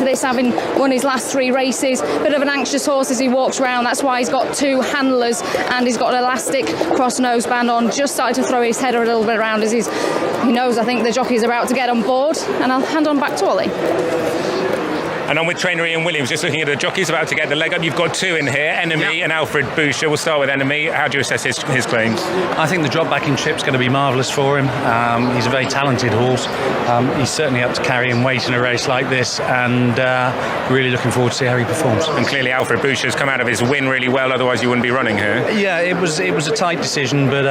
into this, having won his last 3 races. Bit of an anxious horse as he walks around. That's why he's got 2 handlers and he's got an elastic cross nose band on. Just started to throw his head a little bit around as he knows, I think, the jockey's about to get on board. And I'll hand on back to Ollie. And on with trainer Ian Williams, just looking at the jockeys about to get the leg up. You've got 2 in here, Enemy and Alfred Boucher. We'll start with Enemy. How do you assess his claims? I think the drop back in trip's going to be marvellous for him. He's a very talented horse. He's certainly up to carrying weight in a race like this, and really looking forward to see how he performs. And clearly Alfred Boucher's come out of his win really well, otherwise you wouldn't be running here. Yeah, it was a tight decision, but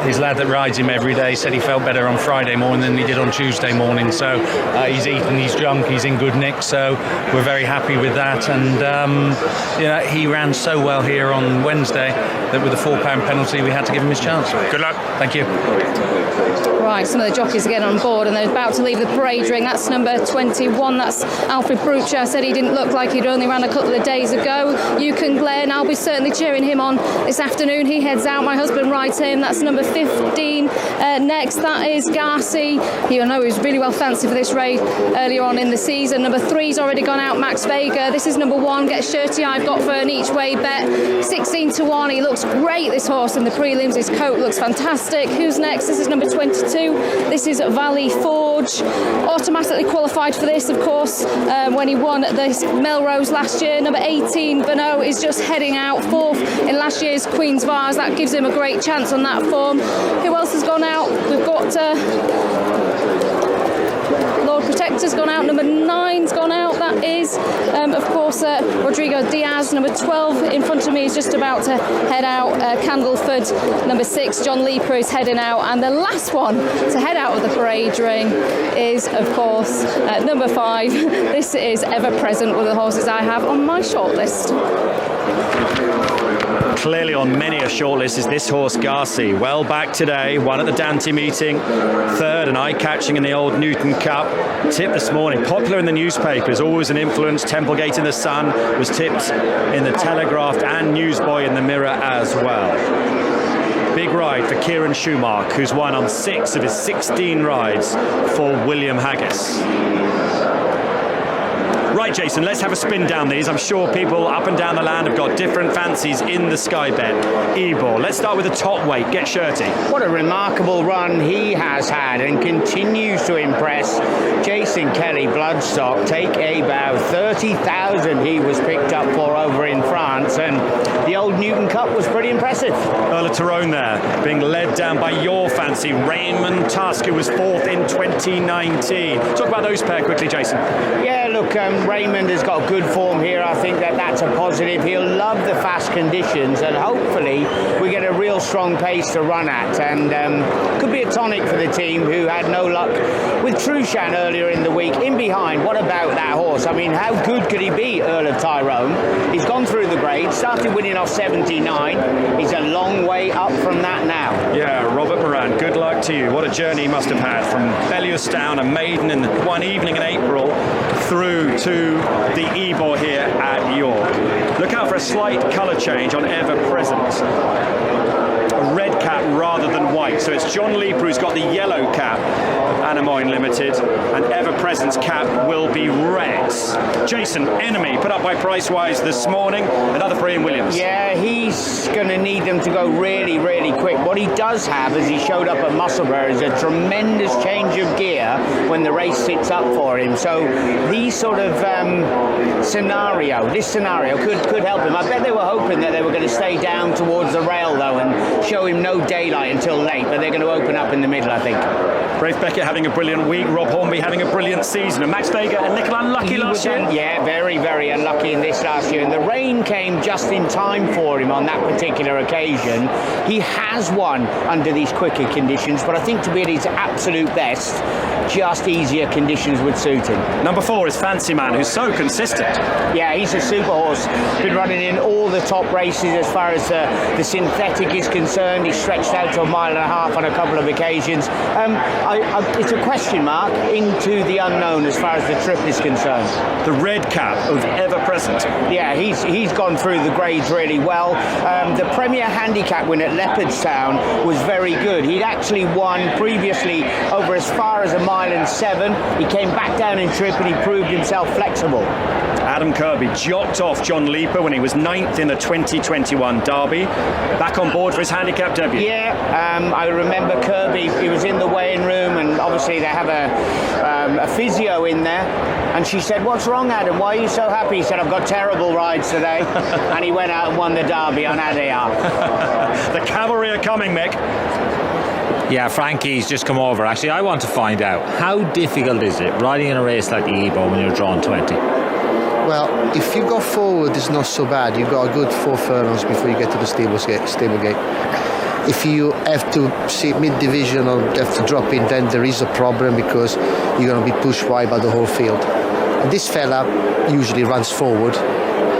his lad that rides him every day said he felt better on Friday morning than he did on Tuesday morning. So he's eaten, he's drunk, he's in good nick. So we're very happy with that, and he ran so well here on Wednesday that with a £4 penalty we had to give him his chance. Good luck. Thank you. Right, some of the jockeys are getting on board and they're about to leave the parade ring. That's number 21, that's Alfred Boucher. I said he didn't look like he'd only ran a couple of days ago. Yukon Glen, I'll be certainly cheering him on this afternoon. He heads out, my husband rides him. That's number 15. Next, that is Garci. You know, he was really well fancied for this race earlier on in the season. Number 3's already gone out, Max Vega. This is number 1, Get Shirty. I've got for an each way bet, 16 to 1. He looks great, this horse, in the prelims. His coat looks fantastic. Who's next? This is number 22. This is Valley Forge. Automatically qualified for this, of course, when he won this Melrose last year. Number 18, Beno, is just heading out 4th in last year's Queen's Vase. That gives him a great chance on that form. Who else has gone out? We've got Lord Protector's gone out. Number 9's gone out. That is, of course, Rodrigo Diaz. Number 12 in front of me is just about to head out. Candleford. Number 6, John Leeper, is heading out. And the last one to head out of the parade ring is, of course, number 5. This is Ever Present, with the horses I have on my shortlist. Clearly on many a shortlist is this horse Garci. Well back today, won at the Dante meeting, 3rd and eye-catching in the old Newton Cup. Tipped this morning, popular in the newspapers, always an influence. Templegate in the Sun was tipped in the Telegraph and Newsboy in the Mirror as well. Big ride for Kieran Schumacher, who's won on 6 of his 16 rides for William Haggis. Right, Jason, let's have a spin down these. I'm sure people up and down the land have got different fancies in the Sky Bet. Ebor, let's start with the top weight, Get Shirty. What a remarkable run he has had and continues to impress. Jason Kelly, Bloodstock, take a bow. 30,000 he was picked up for over in France, and the old Newton Cup was pretty impressive. Earl of Tyrone there, being led down by your fancy, Raymond Tusk, who was 4th in 2019. Talk about those pair quickly, Jason. Yeah, look, Raymond has got good form here. I think that's a positive. He'll love the fast conditions, and hopefully we get a real strong pace to run at, and could be a tonic for the team, who had no luck with Trushan earlier in the week. In behind, what about that horse? I mean, how good could he be, Earl of Tyrone? He's gone through the grade, started winning off 79. He's a long way up from that now. Yeah, Robert Moran, good luck to you. What a journey he must have had from Bellewstown, a maiden in one evening in April, through to the Ebor here at York. Look out for a slight colour change on Ever Present. A red cap rather than white. So it's John Leeper who's got the yellow cap, Anamoyne Limited, and Ever Present's cap will be red. Jason, Enemy, put up by Pricewise this morning, another for Ian Williams. Yeah, he's going to need them to go really, really quick. What he does have, as he showed up at Musselburgh, is a tremendous change of gear when the race sits up for him. So these sort of this scenario could help him. I bet they were hoping that they were going to stay down towards the rail, though, and show him no daylight until late, but they're going to open up in the middle, I think. Rafe Beckett having a brilliant week, Rob Hornby having a brilliant season, and Max Vega a little unlucky last year. Yeah, very, very unlucky in this last year, and the rain came just in time for him on that particular occasion. He has won under these quicker conditions, but I think to be at his absolute best, just easier conditions would suit him. Number 4 is Fancy Man, who's so consistent. Yeah, he's a super horse. Been running in all the top races as far as the synthetic is concerned. He's stretched out to 1.5 miles on a couple of occasions. It's a question mark into the unknown as far as the trip is concerned. The red cap of ever present. Yeah, he's gone through the grades really well. The Premier Handicap win at Leopardstown was very good. He'd actually won previously over as far as 1.7 miles. He came back down in trip and he proved himself flexible. Adam Kirby jocked off John Leaper when he was 9th in the 2021 Derby. Back on board for his handicap debut. Yeah, I remember Kirby, he was in the weighing room, and obviously they have a physio in there, and she said, "What's wrong, Adam? Why are you so happy?" He said, "I've got terrible rides today." And he went out and won the Derby on Adayar. The cavalry are coming, Mick. Yeah, Frankie's just come over. Actually, I want to find out, how difficult is it riding in a race like the Ebor when you're drawn 20? Well, if you go forward, it's not so bad. You've got a good 4 furlongs before you get to the stable gate. If you have to sit mid-division or have to drop in, then there is a problem because you're going to be pushed wide by the whole field. And this fella usually runs forward.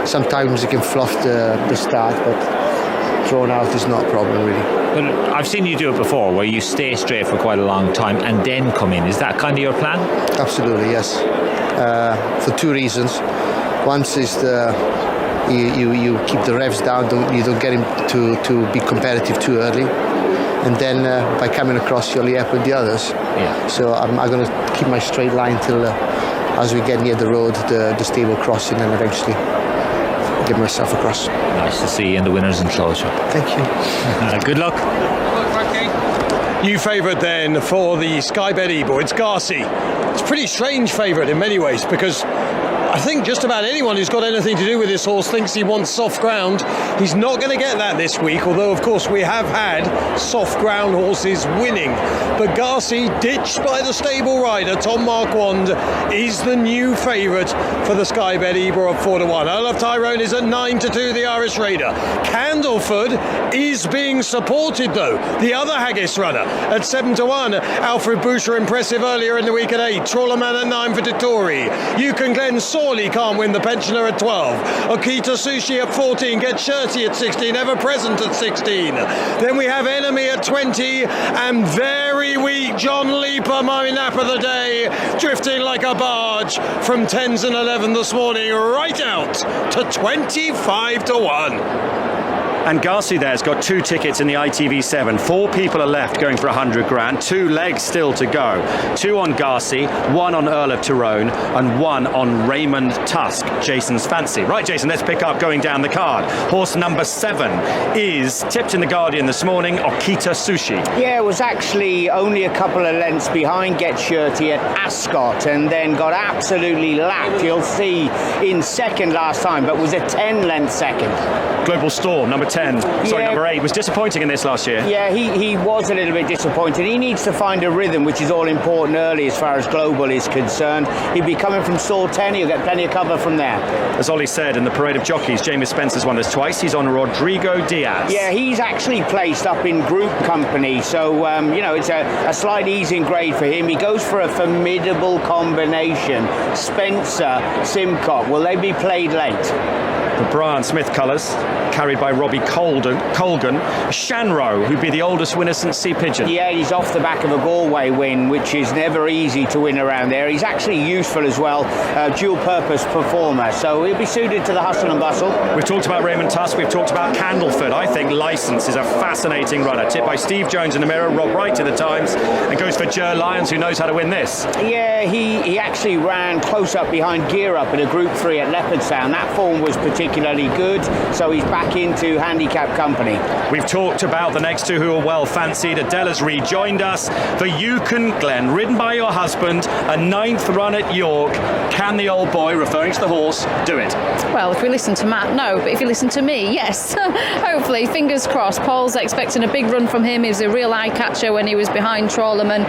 Sometimes he can fluff the start, but drawn out is not a problem, really. But I've seen you do it before, where you stay straight for quite a long time and then come in. Is that kind of your plan? Absolutely, yes. For 2 reasons. One is you keep the revs down, you don't get him to be competitive too early, and then by coming across you only up with the others. Yeah. So I'm going to keep my straight line till as we get near the road, the stable crossing, and eventually get myself across. Nice to see you in the winners enclosure. Thank you. Good luck. New favourite then for the Sky Bet Ebor, it's Garci. It's a pretty strange favourite in many ways because I think just about anyone who's got anything to do with this horse thinks he wants soft ground. He's not going to get that this week, although of course we have had soft ground horses winning. But Garci, ditched by the stable rider Tom Marquand, is the new favourite for the Sky Bet Ebor of 4-1. Olaf Tyrone is at 9-2, the Irish Raider. Candleford is being supported though, the other Haggis runner, at 7-1. Alfred Boucher impressive earlier in the week at 8. Trawlerman at 9 for Dettori. Yukon Glen Sorley can't win the pensioner at 12. Okita Sushi at 14. Get Shirty at 16. Ever Present at 16. Then we have Enemy at 20. And very weak John Leaper, my nap of the day, drifting like a barge from 10s and 11 this morning right out to 25-1. And Garci there's got 2 tickets in the ITV7. 4 people are left going for 100 grand. 2 legs still to go. 2 on Garci, 1 on Earl of Tyrone, and 1 on Raymond Tusk, Jason's fancy. Right, Jason, let's pick up going down the card. Horse number 7 is tipped in the Guardian this morning, Okita Sushi. Yeah, it was actually only a couple of lengths behind Get Shirty at Ascot and then got absolutely lapped. You'll see in second last time, but was a 10-length second. Global Storm, number 10. Number 8 was disappointing in this last year. Yeah, he was a little bit disappointed. He needs to find a rhythm, which is all important early as far as Global is concerned. He'll be coming from stall 10. He'll get plenty of cover from there. As Ollie said, in the parade of jockeys, James Spencer's won us twice. He's on Rodrigo Diaz. Yeah, he's actually placed up in group company, so it's a slight ease in grade for him. He goes for a formidable combination. Spencer, Simcock, will they be played late? The Brian Smith colours, carried by Robbie Colgan. Shanrow, who'd be the oldest winner since Sea Pigeon. Yeah, he's off the back of a Galway win, which is never easy to win around there. He's actually useful as well, dual-purpose performer, so he'll be suited to the hustle and bustle. We've talked about Raymond Tusk, we've talked about Candleford. I think Licence is a fascinating runner, tipped by Steve Jones in the Mirror, Rob Wright in the Times, and goes for Jer Lyons, who knows how to win this. Yeah, he actually ran close up behind Gear Up in a Group 3 at Leopardstown. That form was particularly good, so he's back into handicap company. We've talked about the next 2 who are well fancied. Adela's rejoined us. The Yukon Glen, ridden by your husband, a 9th run at York. Can the old boy, referring to the horse, do it? Well, if we listen to Matt, no, but if you listen to me, yes. Hopefully, fingers crossed. Paul's expecting a big run from him. He was a real eye catcher when he was behind Trawlerman.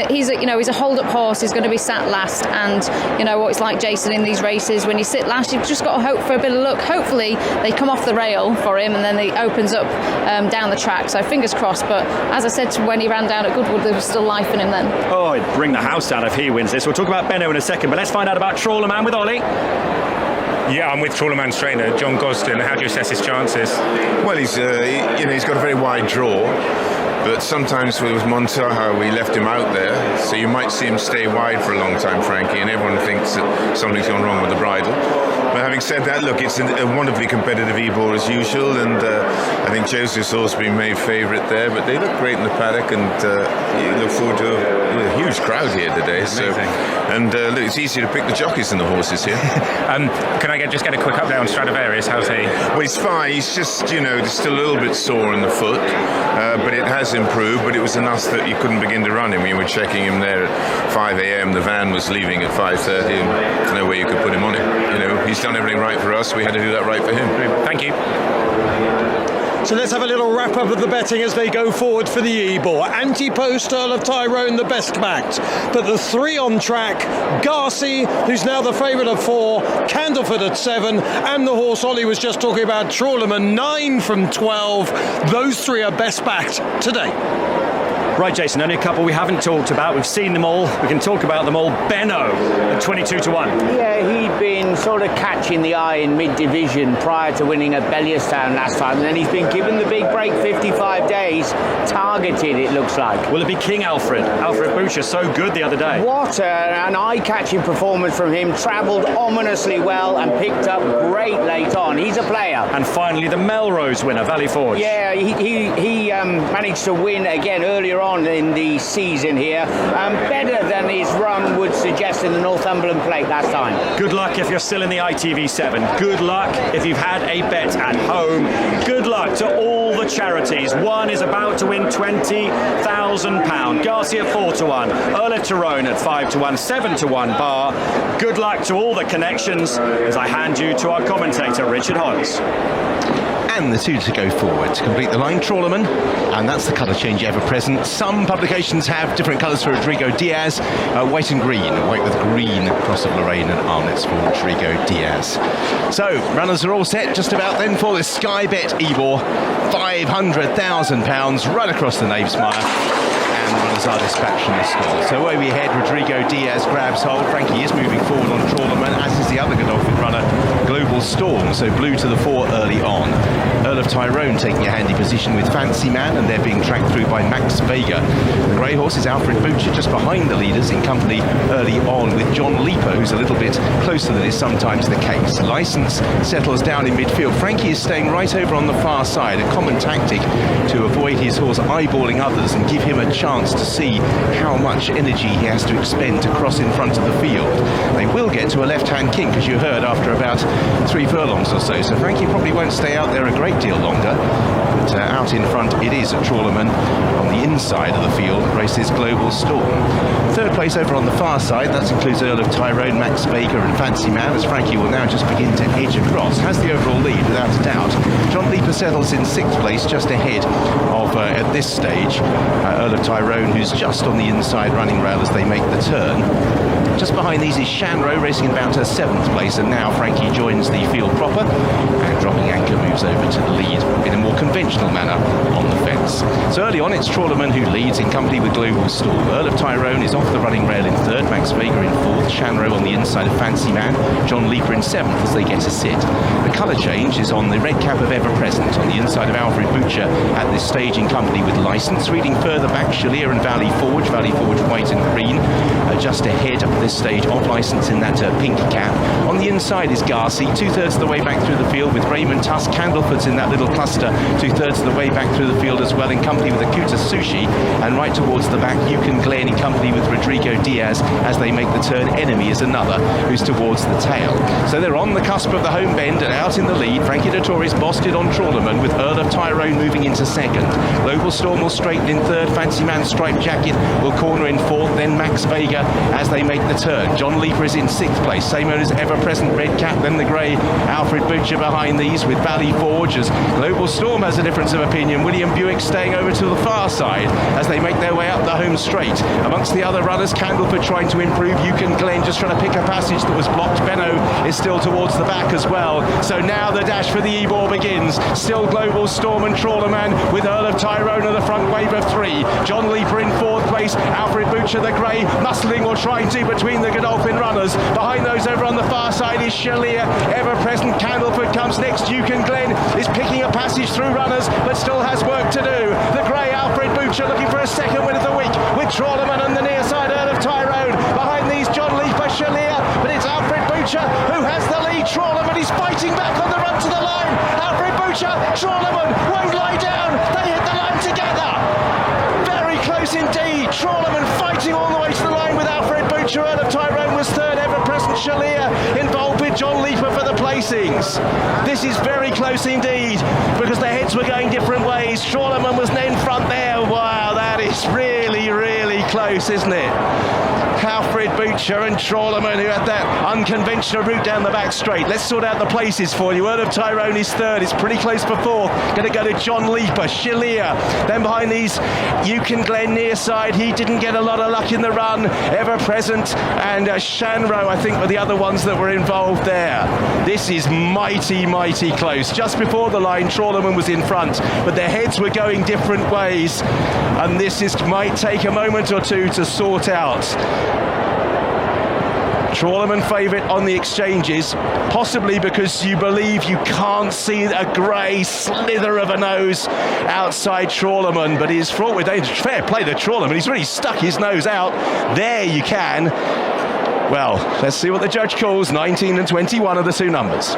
He's a hold-up horse. He's going to be sat last, and you know what it's like, Jason, in these races. When you sit last, you've just got to hope for a bit of luck. Hopefully, they come off the rail for him, and then it opens up down the track. So fingers crossed. But as I said, when he ran down at Goodwood, there was still life in him then. Oh, it'd bring the house down if he wins this. We'll talk about Benno in a second, but let's find out about Trawlerman with Ollie. Yeah, I'm with Trawlerman's trainer, John Gosden. How do you assess his chances? Well, he's got a very wide draw, But sometimes with Montaja, we left him out there, so you might see him stay wide for a long time, Frankie, and everyone thinks that something's gone wrong with the bridle. But having said that, look, it's a wonderfully competitive Ebor as usual, and I think Joseph's also been made favourite there, but they look great in the paddock, and you look forward to a huge crowd here today. So, and look, it's easier to pick the jockeys than the horses here. Can I just get a quick update on Stradivarius? How's he? Well, he's fine. He's just, just still a little bit sore in the foot, but it has improved. But it was enough that you couldn't begin to run him. We were checking him there at 5 a.m. The van was leaving at 5:30, and there's no way you could put him on it. He's done everything right for us. We had to do that right for him. Thank you. So let's have a little wrap up of the betting as they go forward for the Ebor. Anti-Post, Earl of Tyrone, the best backed. But the 3 on track, Garci, who's now the favourite of 4, Candleford at 7, and the horse Ollie was just talking about, Trawlerman, 9 from 12. Those 3 are best backed today. Right, Jason, only a couple we haven't talked about. We've seen them all. We can talk about them all. Benno at 22 to 1. Yeah, he'd been sort of catching the eye in mid-division prior to winning at Bellierstown last time, and then he's been given the big break, 55 days, targeted, it looks like. Will it be King Alfred? Alfred Boucher, so good the other day. What an eye-catching performance from him. Travelled ominously well and picked up great late on. He's a player. And finally, the Melrose winner, Valley Forge. Yeah, he managed to win again earlier on in the season here, better than his run would suggest in the Northumberland Plate last time. Good luck if you're still in the ITV7. Good luck if you've had a bet at home. Good luck to all the charities. One is about to win £20,000. Garcia 4 to 1, Earl of Tyrone at 5 to 1, 7 to 1 bar. Good luck to all the connections as I hand you to our commentator Richard Hodges. And the 2 to go forward to complete the line, Trawlerman, and that's the colour change ever present. Some publications have different colours for Rodrigo Diaz, white and green, white with green, Cross of Lorraine and Arnotts for Rodrigo Diaz. So runners are all set just about then for this Sky Bet Ebor, £500,000 right across the Knavesmire. And the runners are dispatching the stall. So away we head, Rodrigo Diaz grabs hold. Frankie is moving forward on Trawlerman, as is the other Godolphin runner, Global Storm. So blue to the 4 early on. Earl of Tyrone taking a handy position with Fancy Man, and they're being dragged through by Max Vega. The grey horse is Alfred Boucher just behind the leaders in company early on with John Leaper, who's a little bit closer than is sometimes the case. License settles down in midfield. Frankie is staying right over on the far side, a common tactic to avoid his horse eyeballing others and give him a chance to see how much energy he has to expend to cross in front of the field. They will get to a left-hand kink, as you heard, after about 3 furlongs or so. So Frankie probably won't stay out there a great deal longer. But out in front it is a Trawlerman. On the inside of the field races Global Storm. 3rd place over on the far side, that includes Earl of Tyrone, Max Baker and Fancy Man, as Frankie will now just begin to edge across. Has the overall lead without a doubt. John Leaper settles in 6th place, just ahead of, at this stage, Earl of Tyrone, who's just on the inside running rail as they make the turn. Just behind these is Shanro racing about her 7th place, and now Frankie joins the field proper and dropping anchor moves over to the lead in a more conventional manner on the fence. So early on it's Trawlerman who leads in company with Global Storm. Earl of Tyrone is off the running rail in 3rd, Max Vega in 4th, Shanro on the inside of Fancy Man, John Leaper in 7th as they get a sit. The colour change is on the red cap of Ever Present on the inside of Alfred Boucher at this stage in company with License. Reading further back, Chalier and Valley Forge white and green, just ahead at this stage of License in that pink cap. On the inside is Garci, 2/3 of the way back through the field with Raymond Tusk. Candleford's in that little cluster, 2/3 of the way back through the field as well, in company with Akuta Sushi, and right towards the back Yukon Glen in company with Rodrigo Diaz as they make the turn. Enemy is another who's towards the tail. So they're on the cusp of the home bend and out in the lead. Frankie Dettori's bossed it on Trawlerman with Earl of Tyrone moving into 2nd. Global Storm will straighten in 3rd, Fancy Man striped jacket will corner in 4th, then Max Vega as they make the turn. John Leaper is in 6th place, same as ever-present red cap, then the grey Alfred Boucher behind these with Valley Forge as Global Storm has a difference of opinion. William Buick staying over to the far side as they make their way up the home straight. Amongst the other runners, Candleford trying to improve, Yukon Glen just trying to pick a passage that was blocked. Benno is still towards the back as well. So now the dash for the Ebor begins. Still Global Storm and Trawlerman with Earl of Tyrone at the front wave of 3. John Leaper in 4th place, Alfred Boucher the grey muscling or trying to between the Godolphin runners. Behind those over on the far side inside is Shalia. Ever-present Candlefoot comes next. Yukon Glen is picking a passage through runners, but still has work to do. The grey Alfred Butcher looking for a second win of the week, with Trawlerman on the near side, Earl of Tyrone. Behind these, John Leaper, Shalia, but it's Alfred Butcher who has the lead. Trawlerman is fighting back on the run to the line. Alfred Butcher, Trawlerman won't lie down. They hit the line together. Very close indeed. Trawlerman fighting all the way to the line with Alfred Butcher. Earl of Tyrone was third. Ever-present Shalia involved with John Leaper for the placings. This is very close indeed, because the heads were going different ways. Trawlerman was in front there. Wow, that is really, really close, isn't it? Alfred Butcher and Trawlerman, who had that unconventional route down the back straight. Let's sort out the places for you. Earl of Tyrone is third. It's pretty close for fourth. Going to go to John Leaper, Shalia. Then behind these, Yukon Glen near side. He didn't get a lot of luck in the run. Ever-present and Shanro, I think, were the other ones that were involved there. This is mighty, mighty close. Just before the line, Trawlerman was in front, but their heads were going different ways, and this might take a moment or two to sort out. Trawlerman favourite on the exchanges, possibly because you believe you can't see a grey slither of a nose outside Trawlerman, but he's fraught with danger. Fair play to Trawlerman, he's really stuck his nose out. There you can. Well, let's see what the judge calls. 19 and 21 are the two numbers.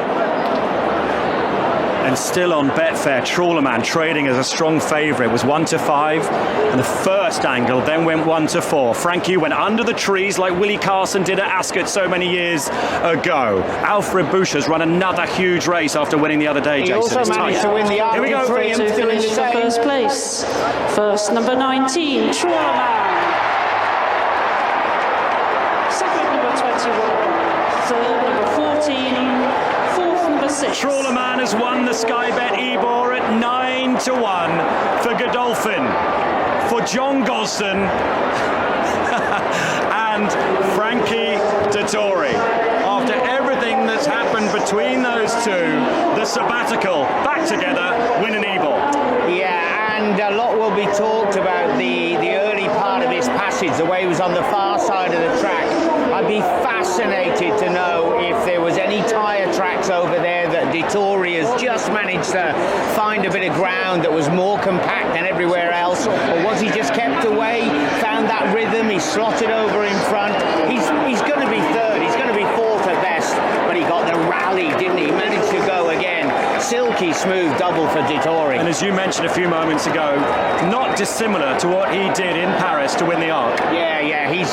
And still on Betfair, Trawlerman trading as a strong favourite, was 1-5, and the first angle then went 1-4. Frankie went under the trees like Willie Carson did at Ascot so many years ago. Alfred Boucher's run another huge race after winning the other day, Jason. He also managed to win the Here we go. to finish for first place. First, number 19, Trawlerman. Second, number 21. Third, number 14. Trawlerman has won the Sky Bet Ebor at 9-1 for Godolphin, for John Gosden and Frankie Dettori. After everything that's happened between those two, the sabbatical back together, win an Ebor. Yeah, and a lot will be talked about the early part of his passage, the way he was on the far side of the track. I'd be fascinated to know if there was any tyre tracks over there that Dettori has just managed to find a bit of ground that was more compact than everywhere else, or was he just kept away, found that rhythm, he slotted over in front. He's going to be third, he's going to be fourth at best, but he got the rally, didn't he? He managed to go again. Silky smooth double for Dettori. And as you mentioned a few moments ago, not dissimilar to what he did in Paris to win the Arc. Yeah, he's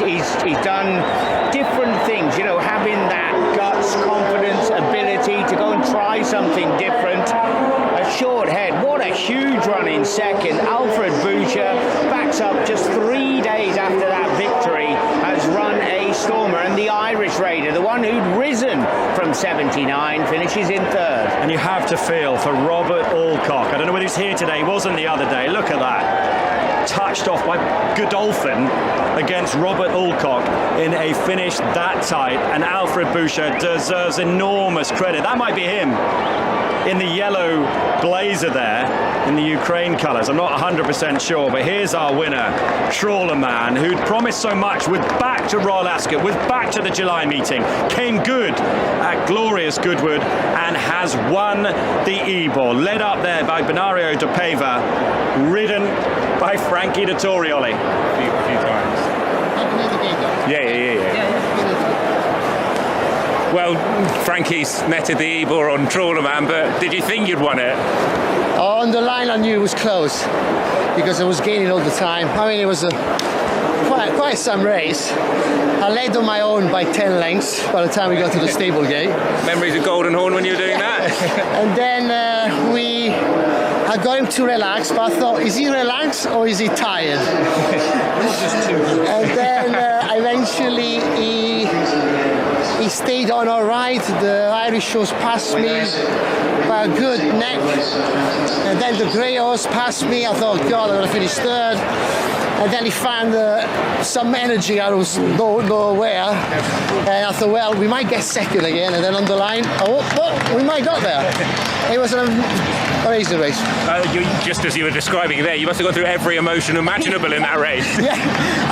done different things, you know, having that guts, confidence, ability to go and try something different. A short head, what a huge run in second. Alfred Boucher backs up just 3 days after that victory, has run a stormer, and the Irish Raider, the one who'd risen from 79, finishes in third. And you have to feel for Robert Alcock. I don't know whether he's here today, he wasn't the other day. Look at that. Touched off by Godolphin against Robert Alcock in a finish that tight, and Alfred Boucher deserves enormous credit. That might be him in the yellow blazer there in the Ukraine colours. I'm not 100% sure, but here's our winner, Trawlerman, who'd promised so much, with back to Royal Ascot, with back to the July meeting, came good at glorious Goodwood and has won the Ebor, led up there by Benario de Paiva, ridden by Frankie Dettori. A few times. Yeah. Well, Frankie's netted the Ebor on Trawlerman, but did you think you'd won it? On the line I knew it was close because I was gaining all the time. I mean, it was quite some race. I led on my own by 10 lengths by the time we got to the stable gate. Memories of Golden Horn when you were doing that? And then I got him to relax, but I thought, is he relaxed or is he tired? And then eventually he stayed on all right. The Irish horse passed me by a good neck, and then the grey horse passed me. I thought, God, I'm going to finish third. And then he found some energy out of nowhere, and I thought, well, we might get second again. And then on the line, we might got there. It was an amazing race. Just as you were describing there, you must have gone through every emotion imaginable in that race. Yeah,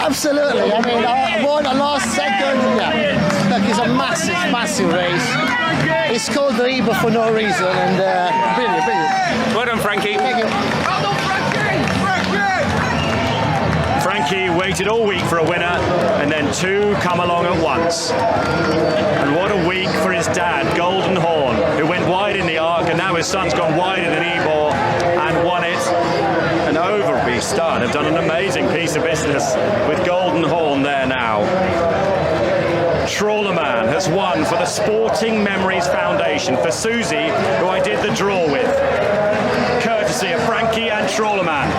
absolutely. I mean, I won a last second. Yeah. Look, it's a massive race. It's called the Ebor for no reason, and brilliant. Well done, Frankie. Thank you. Frankie waited all week for a winner, and then two come along at once. And what a week for his dad, Golden Horn, who went wide in the Arc, and now his son's gone wider than Ebor and won it. And Overby Stud have done an amazing piece of business with Golden Horn there now. Trawlerman has won for the Sporting Memories Foundation, for Susie, who I did the draw with, courtesy of Frankie and Trawlerman.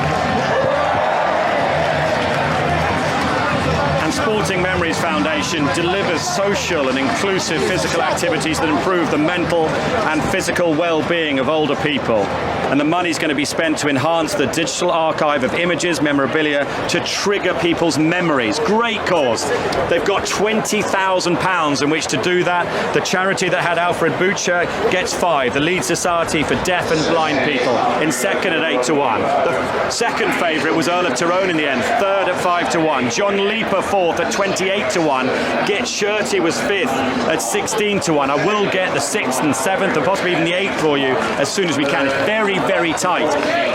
And Sporting Memories Foundation delivers social and inclusive physical activities that improve the mental and physical well-being of older people. And the money's going to be spent to enhance the digital archive of images, memorabilia, to trigger people's memories. Great cause. They've got £20,000 in which to do that. The charity that had Alfred Butcher gets 5. The Leeds Society for Deaf and Blind People in second at 8-1. The second favourite was Earl of Tyrone in the end, third at 5-1. John Leaper fourth at 28-1. Get Shirty was fifth at 16-1. I will get the 6th and 7th and possibly even the 8th for you as soon as we can. It's very tight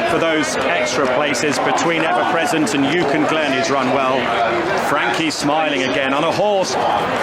for those extra places between Ever Present and Yukon Glen, who's run well. Frankie's smiling again on a horse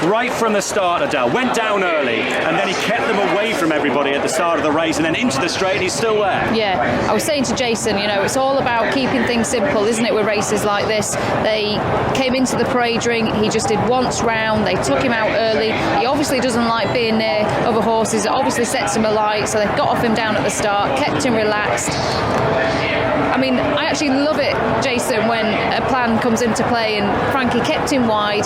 right from the start. Adele went down early and then he kept them away from everybody at the start of the race and then into the straight and he's still there. Yeah, I was saying to Jason, you know, it's all about keeping things simple, isn't it, with races like this? They came into the parade ring, he just did once round, they took him out early. He obviously doesn't like being near other horses, it obviously sets him alight, so they got off him down at the start, kept him relaxed. I mean, I actually love it, Jason, when a plan comes into play and Frankie kept him wide,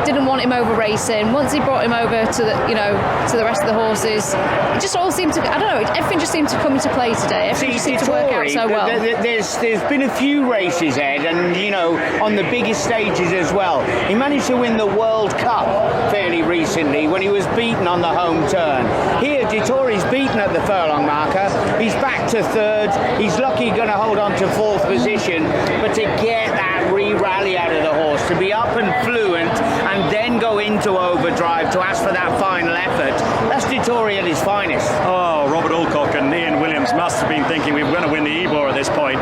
didn't want him over racing. Once he brought him over to the, you know, to the rest of the horses, it just all seemed to, I don't know, everything just seemed to come into play today. Everything just seemed to work out so well. There's been a few races, Ed, and you know, on the biggest stages as well. He managed to win the World Cup fairly recently when he was beaten on the home turn. Here, Dettori's beaten at the furlong marker. He's back to third. He's lucky going to hold on to fourth position, but to get that re-rally out of the horse, to be up and fluent and then go into overdrive to ask for that final effort, that's Dettori at his finest. Oh, Robert Alcock and Ian Williams must have been thinking we were going to win the Ebor at this point.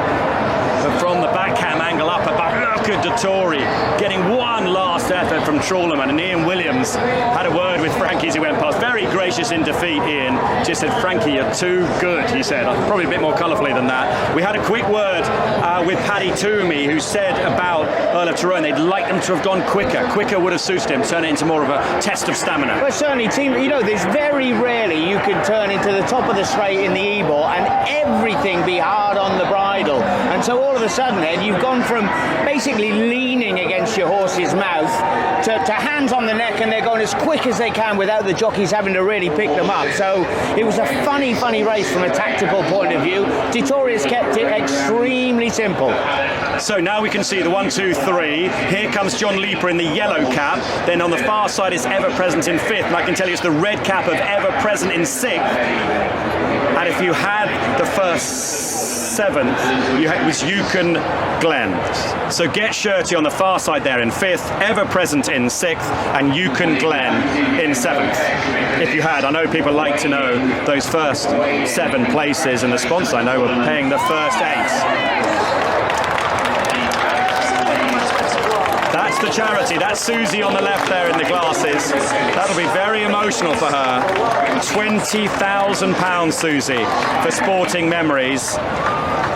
But from the backhand angle up above, look at Dettori getting one last effort from Trawlerman, and Ian Williams had a word with Frankie as he went past. Very gracious in defeat, Ian. Just said, Frankie, you're too good, he said. Probably a bit more colourfully than that. We had a quick word with Paddy Toomey, who said about Earl of Tyrone they'd like them to have gone quicker. Quicker would have suited him, turn it into more of a test of stamina. Well, certainly, team, you know, there's very rarely you can turn into the top of the straight in the Ebor and everything be hard on the bridle. And so all of a sudden, Ed, you've gone from basically leaning against your horse's mouth to hands on the neck, and they're going as quick as they can without the jockeys having to really pick them up. So it was a funny race from a tactical point of view. Dettori has kept it extremely simple. So now we can see the 1, 2, 3. Here comes John Leaper in the yellow cap. Then on the far side is Ever Present in 5th. And I can tell you it's the red cap of Ever Present in 6th. And if you had the first 7th, it was Yukon Glen. So Get Shirty on the far side there in 5th, Ever Present in 6th, and Yukon Glen in 7th. If you had, I know people like to know those first 7 places, and the sponsor I know were paying the first 8. That's the charity. That's Susie on the left there in the glasses. That'll be very emotional for her. £20,000, Susie, for Sporting Memories.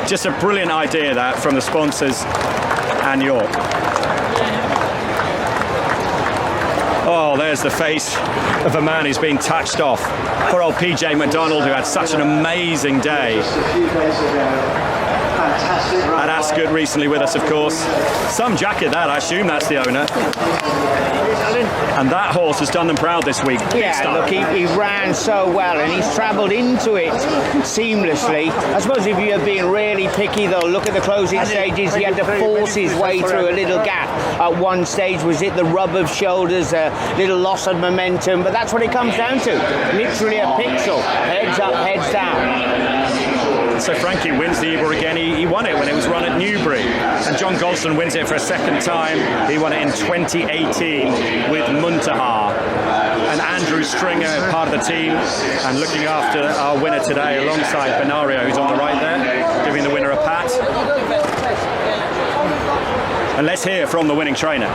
Just a brilliant idea, that, from the sponsors and York. Oh, there's the face of a man who's been touched off. Poor old PJ McDonald, who had such an amazing day. At Ascot recently with us, of course. Some jacket that, I assume that's the owner. And that horse has done them proud this week. Yeah, look, he ran so well and he's travelled into it seamlessly. I suppose if you're being really picky though, look at the closing stages. He had to force his way through a little gap at one stage. Was it the rub of shoulders, a little loss of momentum? But that's what it comes down to. Literally a pixel. Heads up, heads down. So Frankie wins the Ebor again. He won it when it was run at Newbury. And John Gosden wins it for a second time. He won it in 2018 with Muntaha. And Andrew Stringer, part of the team, and looking after our winner today alongside Benario, who's on the right there, giving the winner a pat. And let's hear from the winning trainer.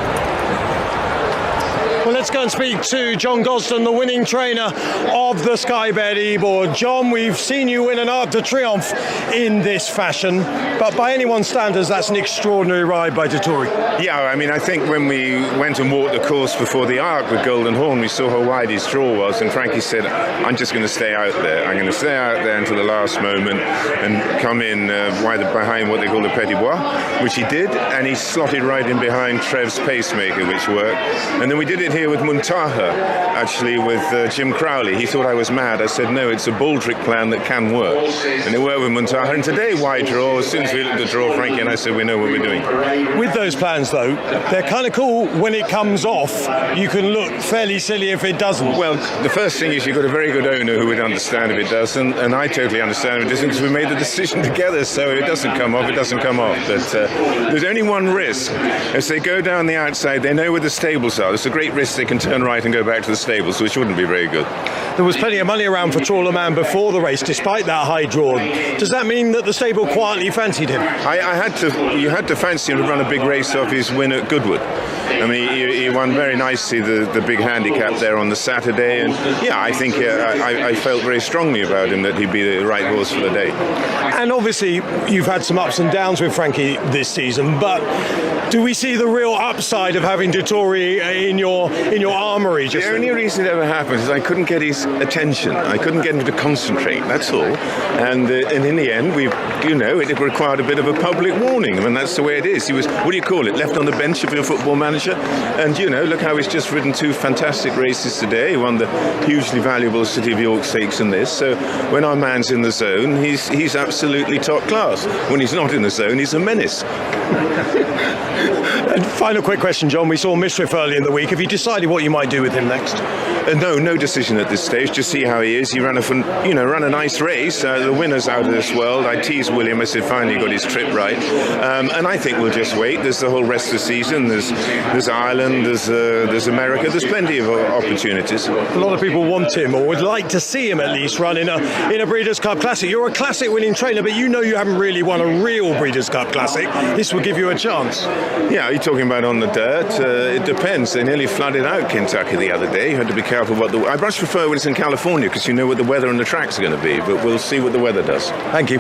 Well, let's go and speak to John Gosden, the winning trainer of the Sky Bet Ebor. John, we've seen you win an Arc de Triomphe in this fashion, but by anyone's standards, that's an extraordinary ride by Dettori. Yeah, I mean, I think when we went and walked the course before the Arc with Golden Horn, we saw how wide his draw was, and Frankie said, I'm just going to stay out there. I'm going to stay out there until the last moment and come in behind what they call the Petit Bois, which he did, and he slotted right in behind Trev's Pacemaker, which worked. And then we did it here with Muntaha, actually with Jim Crowley. He thought I was mad. I said, no, it's a Baldric plan that can work. And it worked with Muntaha. And today, wide draw. As soon as we looked at the draw, Frankie and I said, we know what we're doing. With those plans, though, they're kind of cool. When it comes off, you can look fairly silly if it doesn't. Well, the first thing is you've got a very good owner who would understand if it doesn't, and I totally understand if it doesn't, because we made the decision together. So if it doesn't come off, it doesn't come off. But there's only one risk. As they go down the outside, they know where the stables are. There's a great risk they can turn right and go back to the stables, which wouldn't be very good. There was plenty of money around for Trawlerman before the race, despite that high draw. Does that mean that the stable quietly fancied him? You had to fancy him to run a big race off his win at Goodwood. I mean, he won very nicely the big handicap there on the Saturday, and yeah, I think I felt very strongly about him that he'd be the right horse for the day. And obviously, you've had some ups and downs with Frankie this season, but do we see the real upside of having Dettori in your armoury? The only reason it ever happened is I couldn't get his attention. I couldn't get him to concentrate. That's all. And in the end, it required a bit of a public warning. I mean, that's the way it is. He was, what do you call it, left on the bench if you're a football manager. And look how he's just ridden two fantastic races today. He won the hugely valuable City of York Stakes in this. So when our man's in the zone, he's absolutely top class. When he's not in the zone, he's a menace. And final quick question, John. We saw Misriff early in the week. Have you decided what you might do with him next? No decision at this stage. Just see how he is. He ran a nice race. The winner's out of this world. I teased William. I said finally got his trip right. And I think we'll just wait. There's the whole rest of the season. There's Ireland. There's America. There's plenty of opportunities. A lot of people want him, or would like to see him at least run in a Breeders' Cup Classic. You're a Classic winning trainer, but you haven't really won a real Breeders' Cup Classic. This will give you a chance. Yeah, you're talking about on the dirt. It depends. They nearly flooded out Kentucky the other day. You had to be careful what I much prefer when it's in California, because you know what the weather and the tracks are going to be, but we'll see what the weather does. Thank you.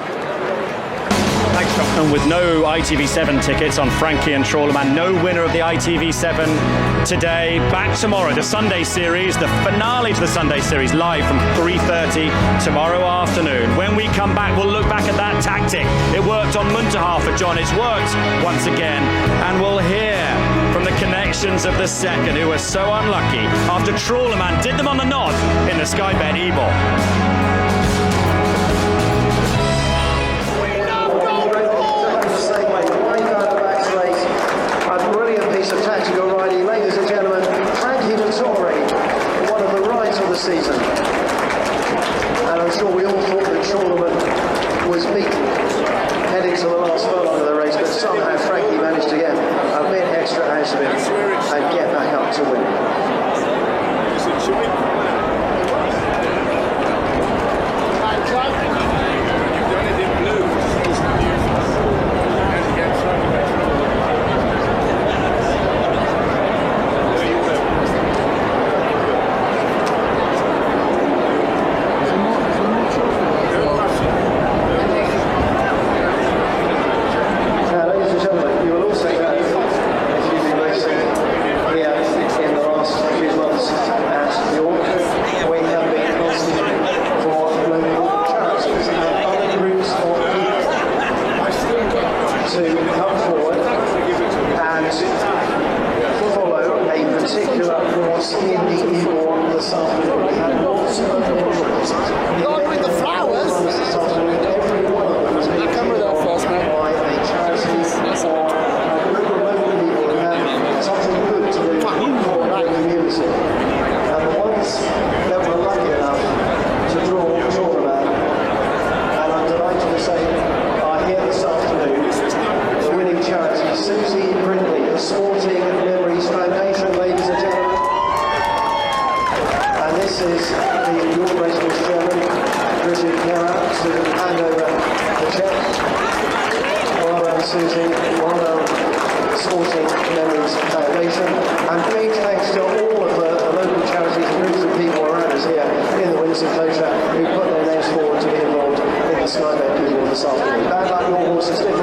Thanks, John. And with no ITV7 tickets on Frankie and Trawlerman, no winner of the ITV7 today. Back tomorrow, the Sunday series, the finale to the Sunday series, live from 3:30 tomorrow afternoon. When we come back, we'll look back at that tactic. It worked on Muntaha for John. It's worked once again. And we'll hear from the connections of the second, who were so unlucky after Trawlerman did them on the nod in the Sky Bet Ebor. Piece of tactical riding, ladies and gentlemen, Frankie Dettori, one of the rides of the season. And I'm sure we all thought that Trawlerman was beaten heading to the last furlong of the race, but somehow Frankie managed to get a bit extra house spin and get back up to win. And big thanks to all of the local charities and groups of people around us here in the Windsor enclosure who put their names forward to be involved in the Skybed People this afternoon. Bad luck, your horses.